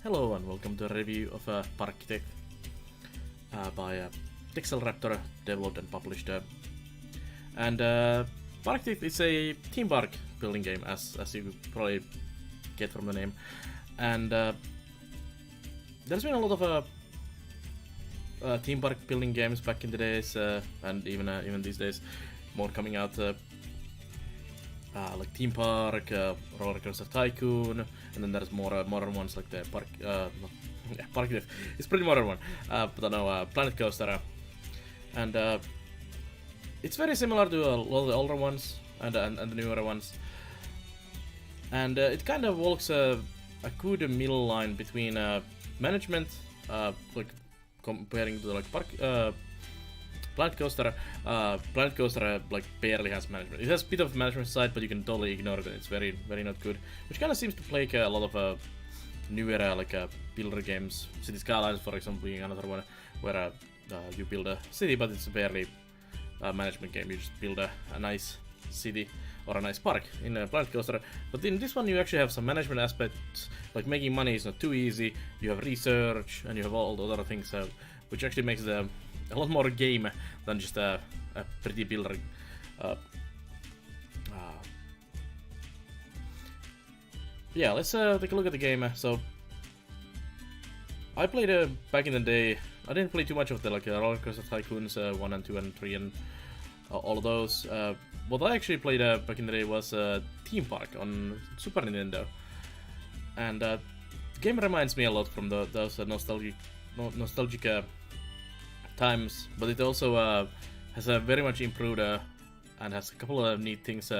Hello and welcome to a review of Parkitect by Texel Raptor, developed and published. And Parkitect is a theme park building game, as you probably get from the name. And there's been a lot of theme park building games back in the days, and even these days, more coming out. Like Theme Park, Roller Coaster Tycoon, and then there's more modern ones like the Parkitect. It's pretty modern one, but I know Planet Coaster, and it's very similar to a lot of the older ones and the newer ones, and it kind of walks a good middle line between management, like comparing to like Planet Coaster like barely has management. It has a bit of management side, but you can totally ignore it. It's very not good, which kind of seems to plague a lot of newer builder games. City Skylines, for example, being another one where you build a city, but it's barely a management game. You just build a nice city or a nice park in Planet Coaster. But in this one, you actually have some management aspects. Like making money is not too easy. You have research and you have all the other things, which actually makes the a lot more game than just a pretty builder. Yeah, let's take a look at the game. So I played back in the day. I didn't play too much of the Roller Coaster Tycoons 1 and 2 and 3 and all of those. What I actually played back in the day was Theme Park on Super Nintendo, and the game reminds me a lot from those nostalgic times, but it also has a very much improved and has a couple of neat things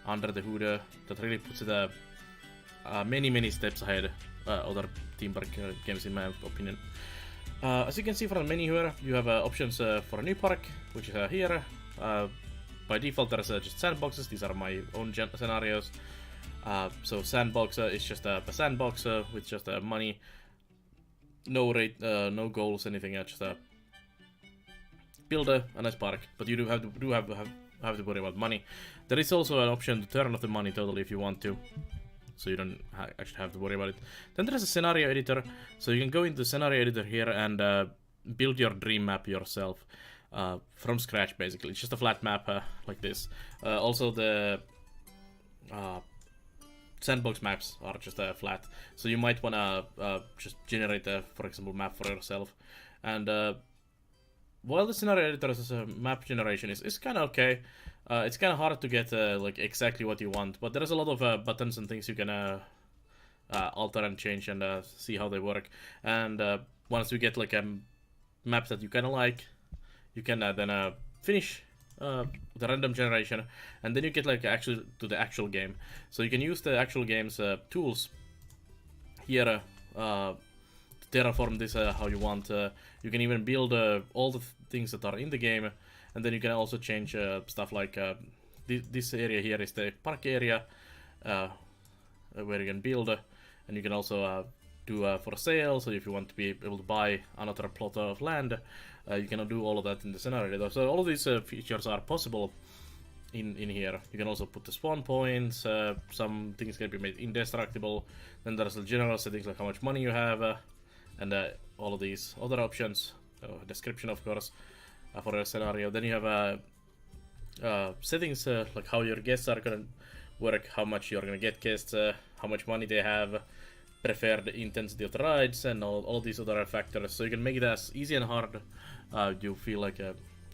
under the hood that really puts it many steps ahead other theme park games in my opinion. As you can see from the menu here, you have options for a new park, which is here. By default there's just sandboxes. These are my own scenarios. So Sandbox is just a sandbox with just money, no rate, no goals, anything, just build a nice park, but you do have to worry about money. There is also an option to turn off the money totally if you want to, so you don't actually have to worry about it. Then there is a scenario editor, so you can go into the scenario editor here and build your dream map yourself from scratch. Basically, it's just a flat map like this. Also, the sandbox maps are just flat, so you might wanna just generate for example, map for yourself. And while the scenario editor's map generation is kind of okay, it's kind of hard to get like exactly what you want, but there's a lot of buttons and things you can alter and change and see how they work. And once you get like a map that you kind of like, you can then finish the random generation, and then you get like actually to the actual game. So you can use the actual game's tools here to terraform this how you want. You can even build all the things that are in the game, and then you can also change stuff like this area here is the park area where you can build, and you can also do for sale. So if you want to be able to buy another plot of land, you can do all of that in the scenario. So all of these features are possible in here. You can also put the spawn points. Some things can be made indestructible. Then there's the general settings like how much money you have, and all of these other options. Description, of course, for a scenario. Then you have settings like how your guests are gonna work, how much you're gonna get guests, how much money they have, preferred intensity of the rides, and all these other factors. So you can make it as easy and hard you feel like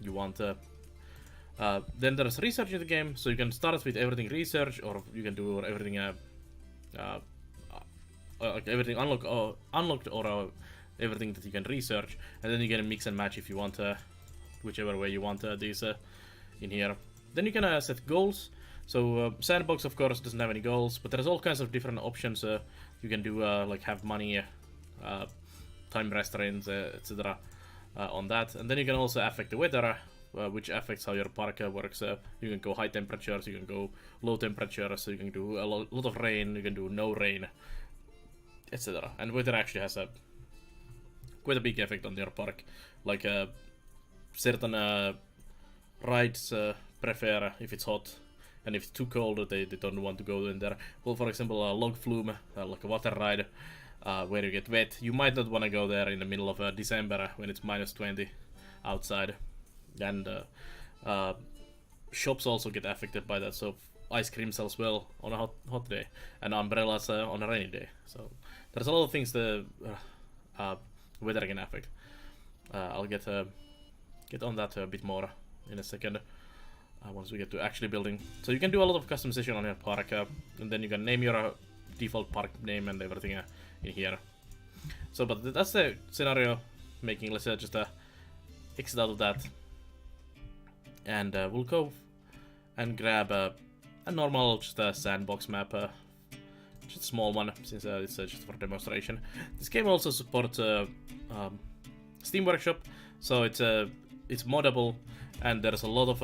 you want. Then there's research in the game, so you can start with everything research, or you can do everything like everything unlocked or everything that you can research, and then you can mix and match if you want, whichever way you want these in here. Then you can set goals. So Sandbox, of course, doesn't have any goals, but there's all kinds of different options you can do, like have money, time restraints, etc. On that. And then you can also affect the weather, which affects how your park works. You can go high temperatures, you can go low temperatures, so you can do a lot of rain, you can do no rain, etc. And weather actually has quite a big effect on your park. Like certain rides prefer if it's hot, and if it's too cold they don't want to go in there. Well, for example, a log flume, like a water ride, where you get wet. You might not want to go there in the middle of December when it's -20 outside, and shops also get affected by that. So ice cream sells well on a hot day, and umbrellas on a rainy day. So there's a lot of things the weather can affect. I'll get on that a bit more in a second. Once we get to actually building. So you can do a lot of customization on your park, and then you can name your default park name and everything in here. So, but that's the scenario making. Let's just exit out of that, and we'll go and grab a normal just a sandbox map, just a small one since it's just for demonstration. This game also supports Steam Workshop, so it's moddable, and there's a lot of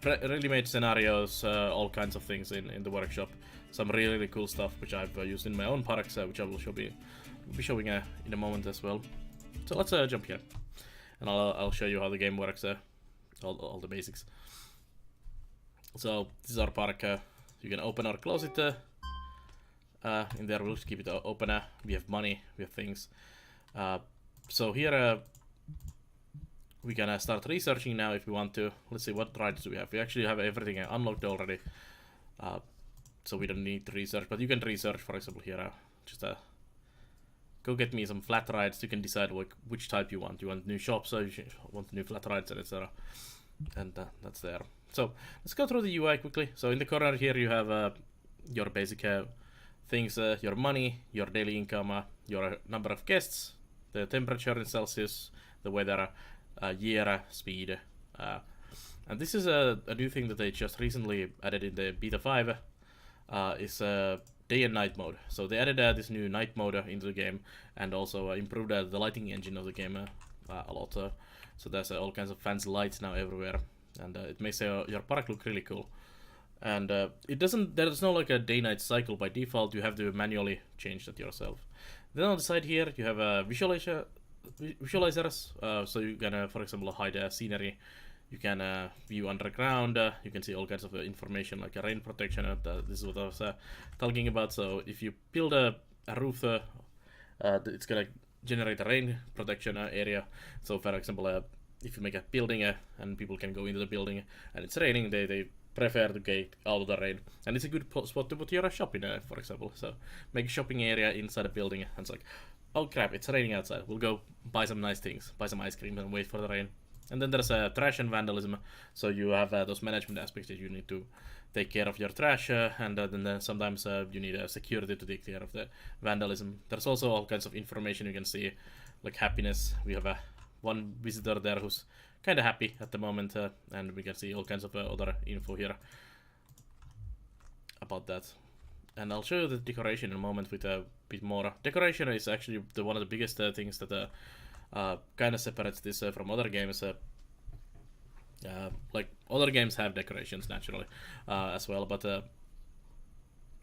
really made scenarios, all kinds of things in the workshop. Some really cool stuff which I've used in my own parks, which I will be showing in a moment as well. So let's jump here, and I'll show you how the game works, all the basics. So this is our park. You can open or close it. In there we'll just keep it open. We have money, we have things. So here we can start researching now if we want to. Let's see, what rides do we have? We actually have everything unlocked already, so we don't need to research, but you can research, for example, here. Just go get me some flat rides. You can decide which type you want. You want new shops, or you want new flat rides, etc. And that's there. So let's go through the UI quickly. So in the corner here you have your basic things, your money, your daily income, your number of guests, the temperature in Celsius, the weather, year, speed, and this is a new thing that they just recently added in the beta 5, is day and night mode. So they added this new night mode into the game, and also improved the lighting engine of the game a lot. So there's all kinds of fancy lights now everywhere, and it makes your park look really cool. And there's no like a day-night cycle by default. You have to manually change that yourself. Then on the side here you have visualizers, so you can, for example, hide scenery. You can view underground. You can see all kinds of information like rain protection. This is what I was talking about. So if you build a roof, it's gonna generate a rain protection area. So for example, if you make a building and people can go into the building and it's raining, they prefer to get out of the rain, and it's a good spot to put your shop in, for example. So make a shopping area inside a building, and it's like, oh crap, it's raining outside, we'll go buy some nice things, buy some ice cream and wait for the rain. And then there's trash and vandalism, so you have those management aspects that you need to take care of your trash, and then sometimes you need security to take care of the vandalism. There's also all kinds of information you can see, like happiness. We have one visitor there who's kind of happy at the moment, and we can see all kinds of other info here about that. And I'll show you the decoration in a moment with a bit more. Decoration is actually one of the biggest things that kind of separates this from other games. Like other games have decorations naturally as well, but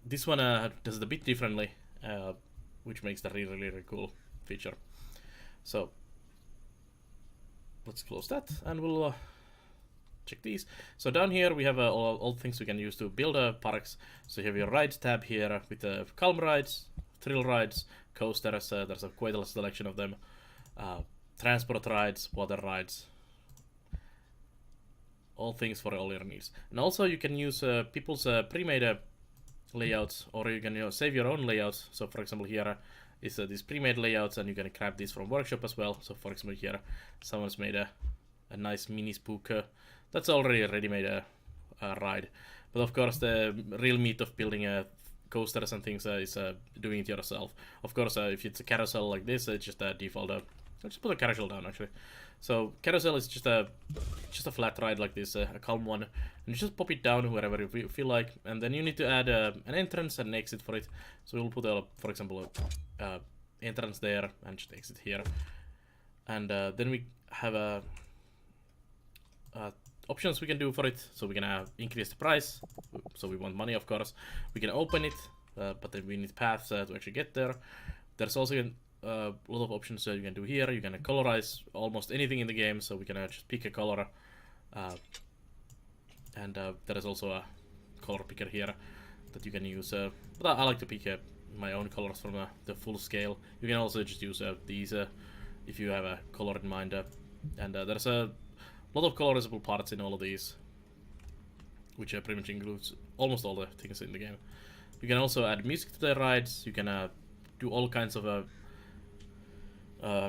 this one does it a bit differently, which makes the really cool feature. So let's close that, and we'll check these. So down here we have all things we can use to build parks. So you have your rides tab here with calm rides, thrill rides, coasters. There's quite a selection of them. Transport rides, water rides, all things for all your needs. And also you can use people's pre-made layouts, or you can save your own layouts. So for example, here is these pre-made layouts, and you can grab these from workshop as well. So for example, here someone's made a nice mini spook. That's already a ready-made ride. But of course, the real meat of building coasters and things is doing it yourself. Of course, if it's a carousel like this, it's just a default. I'll just put a carousel down actually. So carousel is just a flat ride like this, a calm one, and you just pop it down wherever you feel like, and then you need to add an entrance and exit for it. So we'll put for example, entrance there and just exit here, and then we have options we can do for it. So we can increase the price, so we want money, of course. We can open it, but then we need paths to actually get there. There's also a lot of options you can do here. You can colorize almost anything in the game, so we can just pick a color, and there is also a color picker here that you can use, but I like to pick my own colors from the full scale. You can also just use these if you have a color in mind. And there's a lot of colorizable parts in all of these, which pretty much includes almost all the things in the game. You can also add music to the rides. You can do all kinds of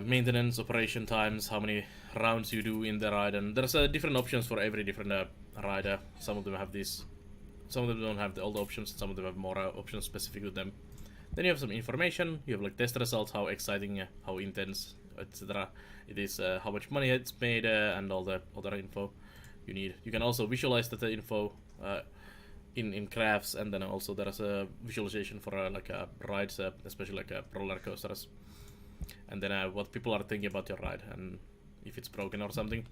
maintenance, operation times, how many rounds you do in the ride, and there's different options for every different ride. Some of them have these, some of them don't have all the options, some of them have more options specific to them. Then you have some information, you have like test results, how exciting, how intense, etc. it is, how much money it's made, and all the other info you need. You can also visualize that info in graphs, and then also there's a visualization for like rides, especially like roller coasters, and then what people are thinking about your ride and if it's broken or something.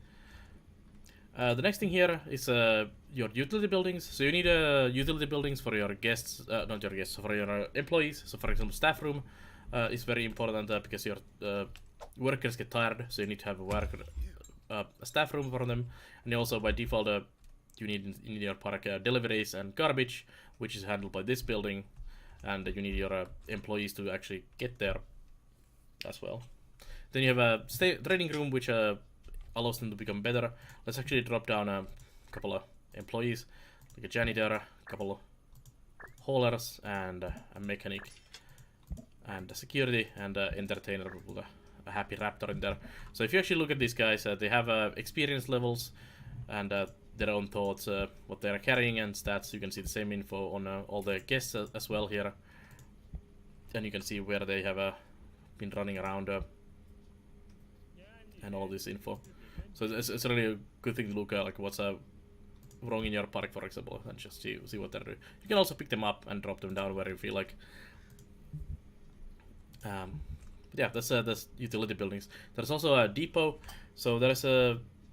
The next thing here is your utility buildings. So you need utility buildings for your guests, not your guests, for your employees. So for example, staff room is very important because your workers get tired, so you need to have a staff room for them. And also by default, you need in your park deliveries and garbage, which is handled by this building, and you need your employees to actually get there as well. Then you have a training room, which allows them to become better. Let's actually drop down a couple of employees, like a janitor, a couple of haulers, and a mechanic, and a security, and an entertainer with a happy Raptor in there. So if you actually look at these guys, they have experience levels and their own thoughts, what they are carrying and stats. You can see the same info on all the guests as well here, and you can see where they have been running around and all this info. So it's really a good thing to look at, like what's wrong in your park, for example, and just see what they're doing. You can also pick them up and drop them down where you feel like. Yeah, that's utility buildings. There's also a depot. So there's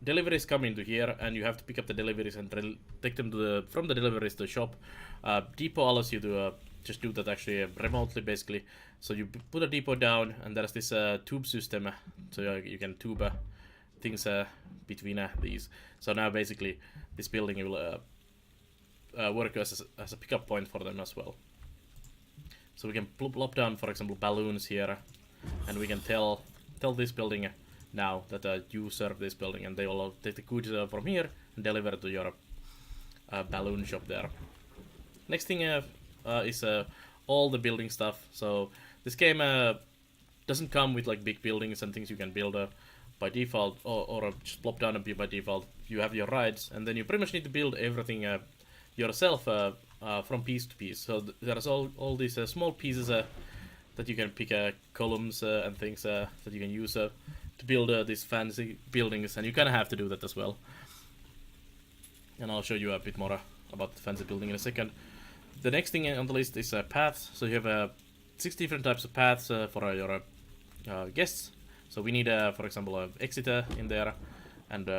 deliveries come into here, and you have to pick up the deliveries and take them to from the deliveries to the shop. Depot allows you to just do that actually remotely, basically. So you put a depot down, and there's this tube system, so you can tube things between these. So now basically this building will work as a pickup point for them as well. So we can plop down, for example, balloons here, and we can tell this building now that you serve this building, and they will take the goods from here and deliver it to your balloon shop there. Next thing is all the building stuff. So this game doesn't come with like big buildings and things you can build by default, or just plop down by default. You have your rides, and then you pretty much need to build everything yourself from piece to piece. So there's all these small pieces that you can pick, columns and things that you can use to build these fancy buildings, and you kind of have to do that as well. And I'll show you a bit more about the fancy building in a second. The next thing on the list is paths. So you have 6 different types of paths for your guests. So we need, for example, an exit in there, and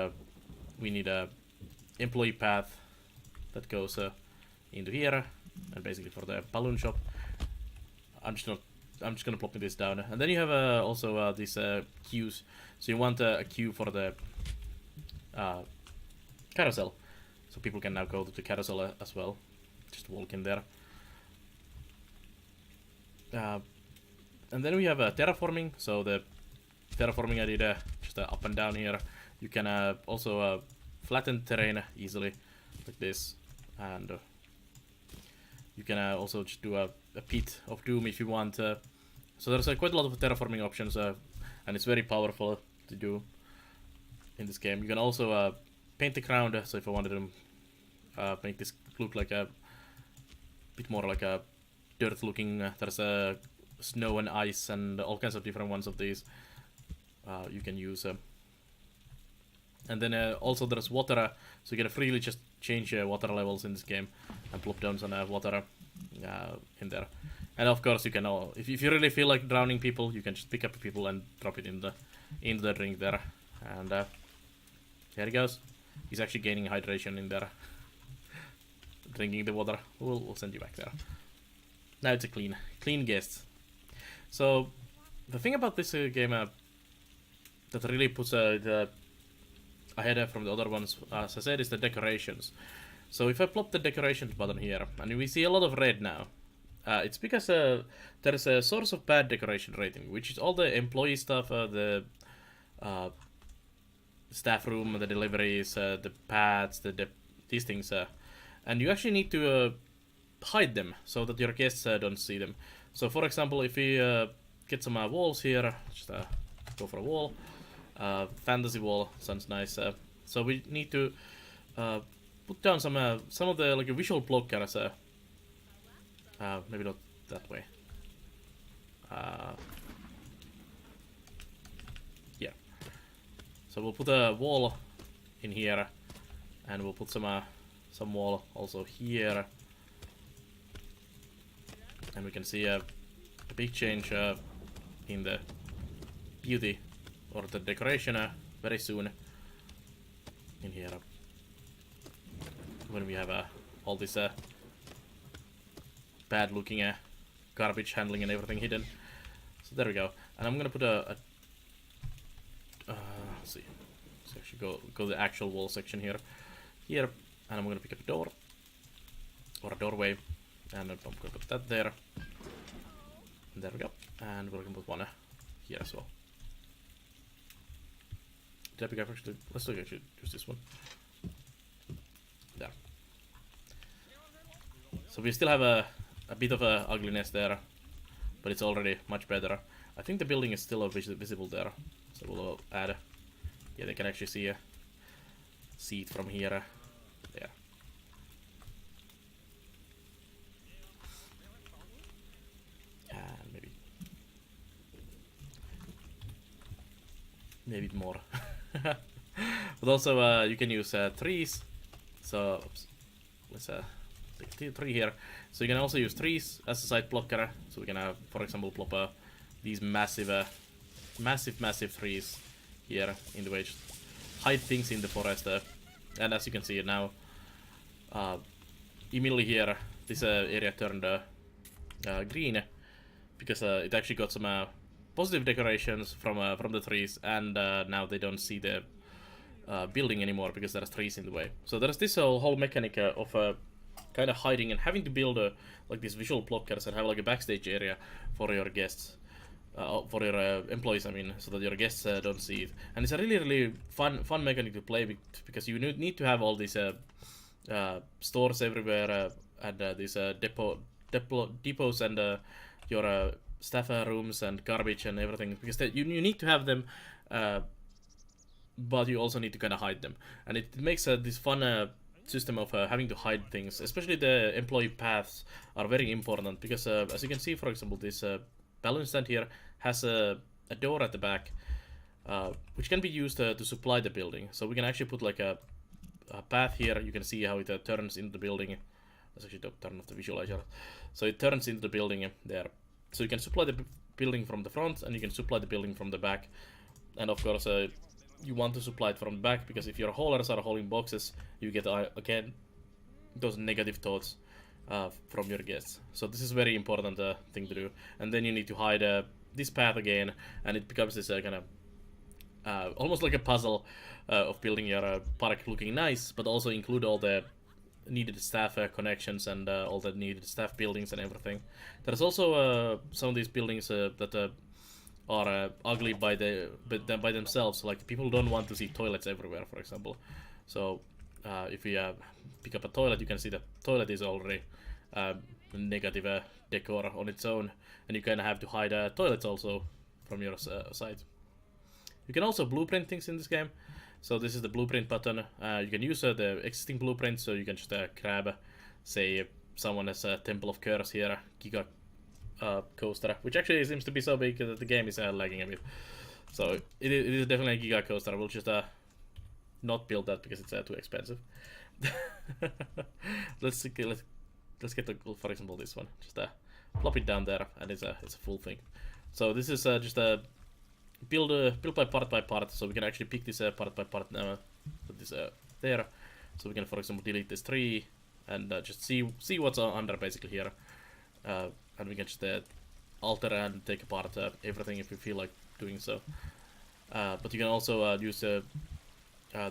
we need a employee path that goes into here, and basically for the balloon shop. I'm just gonna plop this down, and then you have also these queues. So you want a queue for the carousel, so people can now go to the carousel as well. Just walk in there. And then we have terraforming. So the terraforming I did just up and down here. You can also flatten terrain easily like this, and you can also just do a pit of doom if you want. So there's quite a lot of terraforming options, and it's very powerful to do in this game. You can also paint the ground. So if I wanted to make this look like a bit more like a dirt looking, there's snow and ice and all kinds of different ones of these you can use. And then also there's water, so you can freely just change water levels in this game and plop down some water in there. And of course you can, if you really feel like drowning people, you can just pick up people and drop it in the drink there. And there he goes. He's actually gaining hydration in there. Drinking the water. We'll send you back there. Now it's a clean guest. So the thing about this game that really puts it ahead from the other ones, as I said, is the decorations. So if I plop the decorations button here, and we see a lot of red now, It's because there's a source of bad decoration rating, which is all the employee stuff, the staff room, the deliveries, the pads, these things, and you actually need to hide them so that your guests don't see them. So, for example, if we get some walls here, just go for a wall. Fantasy wall sounds nice. So we need to put down some of the like visual blockers. Maybe not that way. Yeah. So we'll put a wall in here, and we'll put some wall also here, and we can see a big change in the beauty or the decoration very soon in here when we have all this bad looking garbage handling and everything hidden. So there we go. And I'm gonna put let's see. Let's actually go the actual wall section here, and I'm gonna pick up a door or a doorway, and I'm gonna put that there. And there we go. And we're gonna put one here as well. Did I pick up actually? Let's actually use this one. There. So we still have a bit of ugliness there, but it's already much better. I think the building is still visible there, so we'll add. Yeah, they can actually see it from here. There. And maybe more. But also you can use trees. So oops, let's take 3 here. So you can also use trees as a side blocker. So we can for example plop these massive trees here in the way, just hide things in the forest. And as you can see now, immediately here this area turned green because it actually got some positive decorations from the trees, and now they don't see the building anymore because there's trees in the way. So there's this whole mechanic of kind of hiding and having to build like these visual blockers and have like a backstage area for your guests, for your employees, I mean, so that your guests don't see it. And it's a really fun mechanic to play with, because you need to have all these stores everywhere and these depots and your staff rooms and garbage and everything, because you need to have them, but you also need to kind of hide them, and it makes this fun system of having to hide things. Especially the employee paths are very important, because as you can see, for example, this balloon stand here has a door at the back, which can be used to supply the building. So we can actually put like a path here. You can see how it turns into the building. Let's actually turn off the visualizer. So it turns into the building there. So you can supply the building from the front, and you can supply the building from the back. And of course, you want to supply it from the back, because if your haulers are hauling boxes, you get again those negative thoughts from your guests. So this is a very important thing to do. And then you need to hide this path again, and it becomes this kind of almost like a puzzle of building your park looking nice, but also include all the needed staff connections and all the needed staff buildings and everything. There's also some of these buildings that are ugly by themselves. Like, people don't want to see toilets everywhere, for example. So if we pick up a toilet, you can see the toilet is already negative decor on its own, and you kind of have to hide toilets also from your site. You can also blueprint things in this game. So this is the blueprint button. You can use the existing blueprint, so you can just grab, say, someone has a Temple of Curse here, Giga coaster, which actually seems to be so big that the game is lagging a bit. So it is definitely a Giga coaster. We'll just not build that because it's too expensive. Let's get for example, this one. Just plop it down there, and it's a full thing. So this is just a build by part. So we can actually pick this part by part now. Put this there. So we can, for example, delete this tree and just see what's under basically here. And we can just alter and take apart everything if we feel like doing so. But you can also use the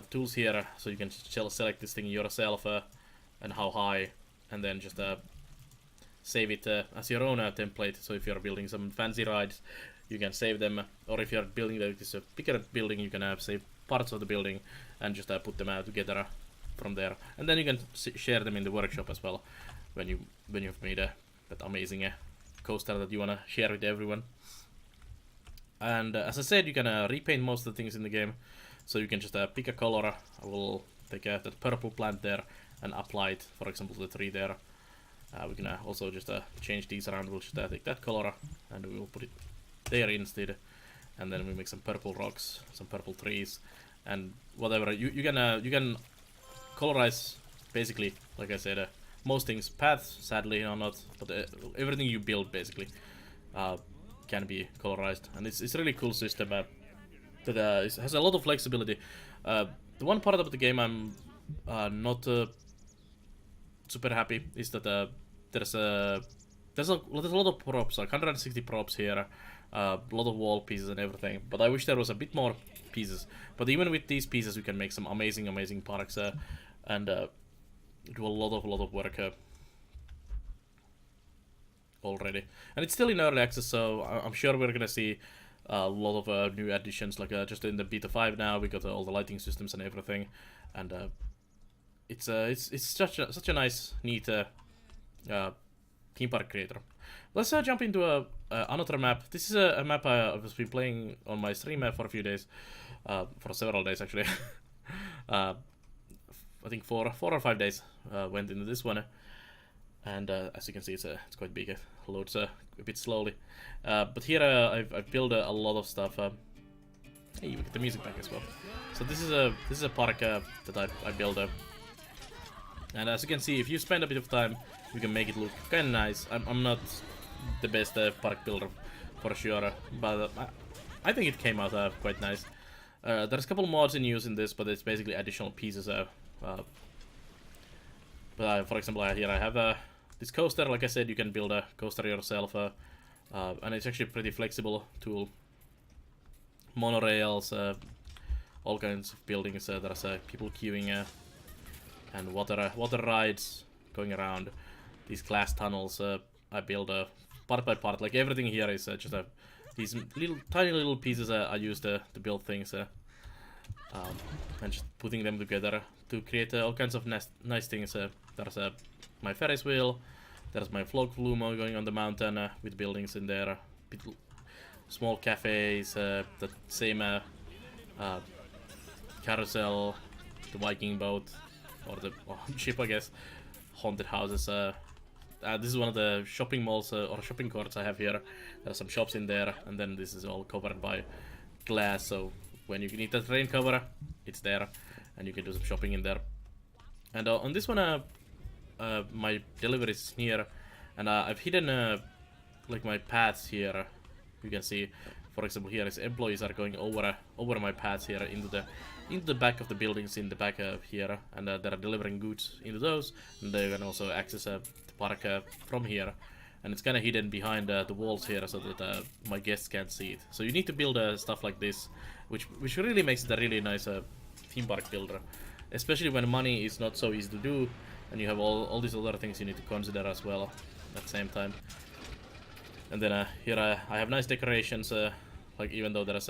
tools here, so you can select this thing yourself and how high, and then just save it as your own template. So if you're building some fancy rides, you can save them, or if you're building this bigger building, you can save parts of the building and just put them together from there, and then you can share them in the workshop as well when you've made that amazing coaster that you wanna share with everyone. And as I said, you can repaint most of the things in the game, so you can just pick a color. I will take that purple plant there and apply it, for example, to the tree there. We can also just change these around. We'll just take that color and we will put it there instead, and then we make some purple rocks, some purple trees, and whatever. You can colorize basically, like I said, most things. Paths, sadly, or not, but everything you build basically can be colorized, and it's a really cool system that it has a lot of flexibility. The one part of the game I'm not super happy is that there's a lot of props, like 160 props here, a lot of wall pieces and everything. But I wish there was a bit more pieces. But even with these pieces, we can make some amazing parks and do a lot of work already. And it's still in early access, so I'm sure we're gonna see a lot of new additions. Like just in the beta 5 now, we got all the lighting systems and everything, and it's such a nice, neat theme park creator. Let's jump into another map. This is a map I've been playing on my stream for a few days, for several days actually. I think 4 or 5 days went into this one, and as you can see, it's quite big. It loads a bit slowly, but here I've built a lot of stuff. Hey, you get the music back as well. So this is a park that I built. And as you can see, if you spend a bit of time, you can make it look kind of nice. I'm not the best park builder for sure, but I think it came out quite nice. There's a couple mods in use in this, but it's basically additional pieces. But for example, here I have this coaster. Like I said, you can build a coaster yourself, and it's actually a pretty flexible tool. Monorails, all kinds of buildings. There's people queuing, and water rides going around. These glass tunnels I build part by part. Like everything here is just these tiny little pieces I use to build things, and just putting them together to create all kinds of nice things. There's my Ferris wheel. There's my vlog flume going on the mountain with buildings in there. Small cafes. The same carousel, the Viking boat, or the ship, I guess. Haunted houses. This is one of the shopping malls or shopping courts I have here. There's some shops in there, and then this is all covered by glass, so when you need that rain cover, it's there, and you can do some shopping in there. And on this one, my delivery is here, and I've hidden like my paths here. You can see, for example, here is employees are going over my paths here into the back of the buildings in the back here, and they're delivering goods into those, and they can also access the park from here. And it's kind of hidden behind the walls here, so that my guests can't see it. So you need to build stuff like this, which really makes it a really nice theme park builder, especially when money is not so easy to do, and you have all these other things you need to consider as well at the same time. And then here I have nice decorations. Like even though there's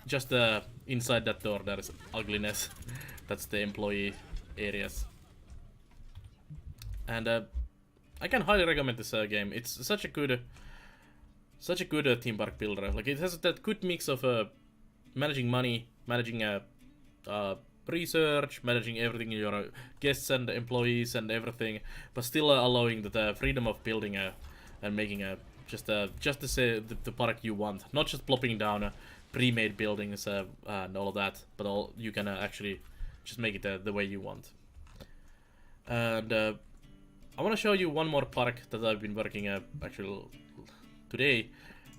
just inside that door there is ugliness. That's the employee areas. And I can highly recommend this game. It's such a good theme park builder. Like it has that good mix of managing money, managing research, managing everything, your guests and employees and everything, but still allowing the freedom of building and making just to say the park you want, not just plopping down pre-made buildings and all of that, but you can actually just make it the way you want. And I want to show you one more park that I've been working actually today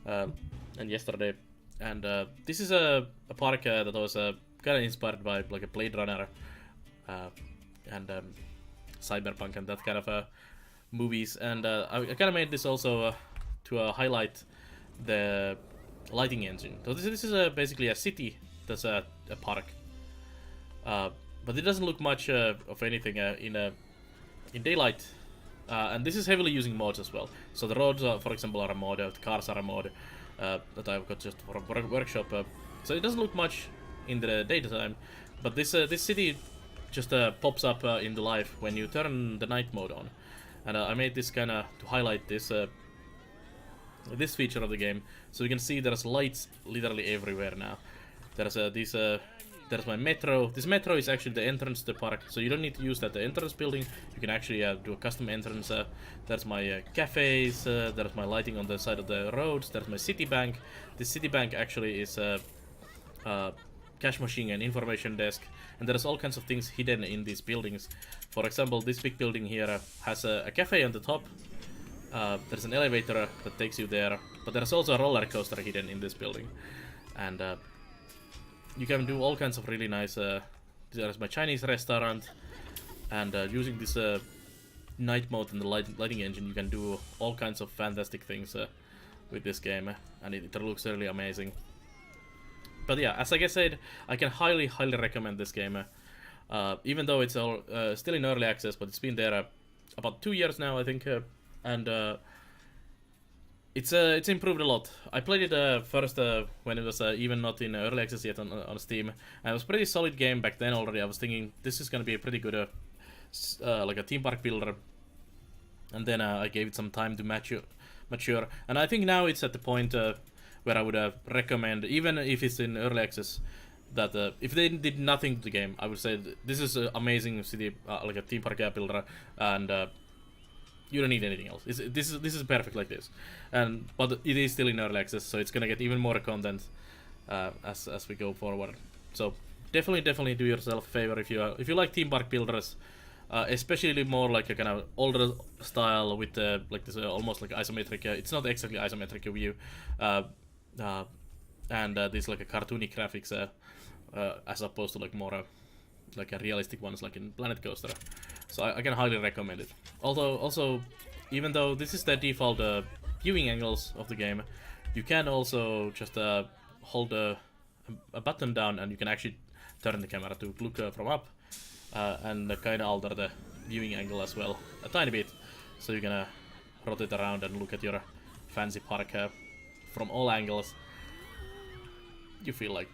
and yesterday, and this is a park that was kind of inspired by like a Blade Runner and Cyberpunk and that kind of movies, and I kind of made this also to highlight the lighting engine. So this is basically a city that's a park, but it doesn't look much of anything in daylight. And this is heavily using mods as well. So the roads, for example, are a mod, the cars are a mod that I've got just for a workshop. So it doesn't look much in the daytime, but this city just pops up in the life when you turn the night mode on. And I made this kind of to highlight this this feature of the game, so you can see there's lights literally everywhere now. There's there's my metro. This metro is actually the entrance to the park, so you don't need to use that the entrance building. You can actually do a custom entrance. There's my cafes. There's my lighting on the side of the roads. There's my city bank. This city bank actually is cash machine and information desk, and there's all kinds of things hidden in these buildings. For example, this big building here has a cafe on the top. There's an elevator that takes you there, but there's also a roller coaster hidden in this building, and you can do all kinds of really nice. There's my Chinese restaurant, and using this night mode and the lighting engine, you can do all kinds of fantastic things with this game, and it looks really amazing. But yeah, as I said, I can highly recommend this game, even though it's all, still in early access, but it's been there about 2 years now, I think, and it's improved a lot. I played it first when it was even not in early access yet on Steam, and it was a pretty solid game back then already. I was thinking this is gonna be a pretty good like a theme park builder, and then I gave it some time to mature, and I think now it's at the point where I would recommend, even if it's in early access, that if they did nothing to the game, I would say this is an amazing city, like a theme park builder, and you don't need anything else. This is perfect like this, but it is still in early access, so it's gonna get even more content as we go forward. So definitely do yourself a favor if you like theme park builders, especially more like a kind of older style with like this almost like isometric. It's not exactly isometric view, and this like a cartoony graphics as opposed to like more like a realistic ones like in Planet Coaster. So I can highly recommend it. Although also, even though this is the default viewing angles of the game, you can also just hold a button down and you can actually turn the camera to look from up, and kind of alter the viewing angle as well a tiny bit, so you can rotate around and look at your fancy park from all angles you feel like.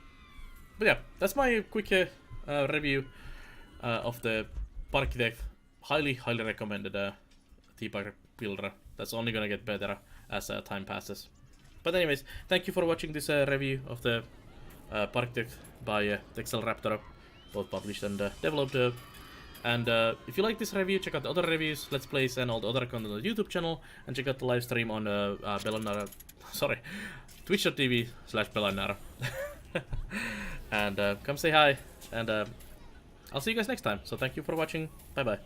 But yeah, that's my quick review of the Parkitect. Highly recommended theme park builder. That's only gonna get better as time passes. But anyways, thank you for watching this review of the Parkitect by Texel Raptor, both published and developed. And if you like this review, check out the other reviews, let's plays, and all the other content on the YouTube channel, and check out the live stream on twitch.tv/Belanar. And come say hi, and I'll see you guys next time. So thank you for watching. Bye bye.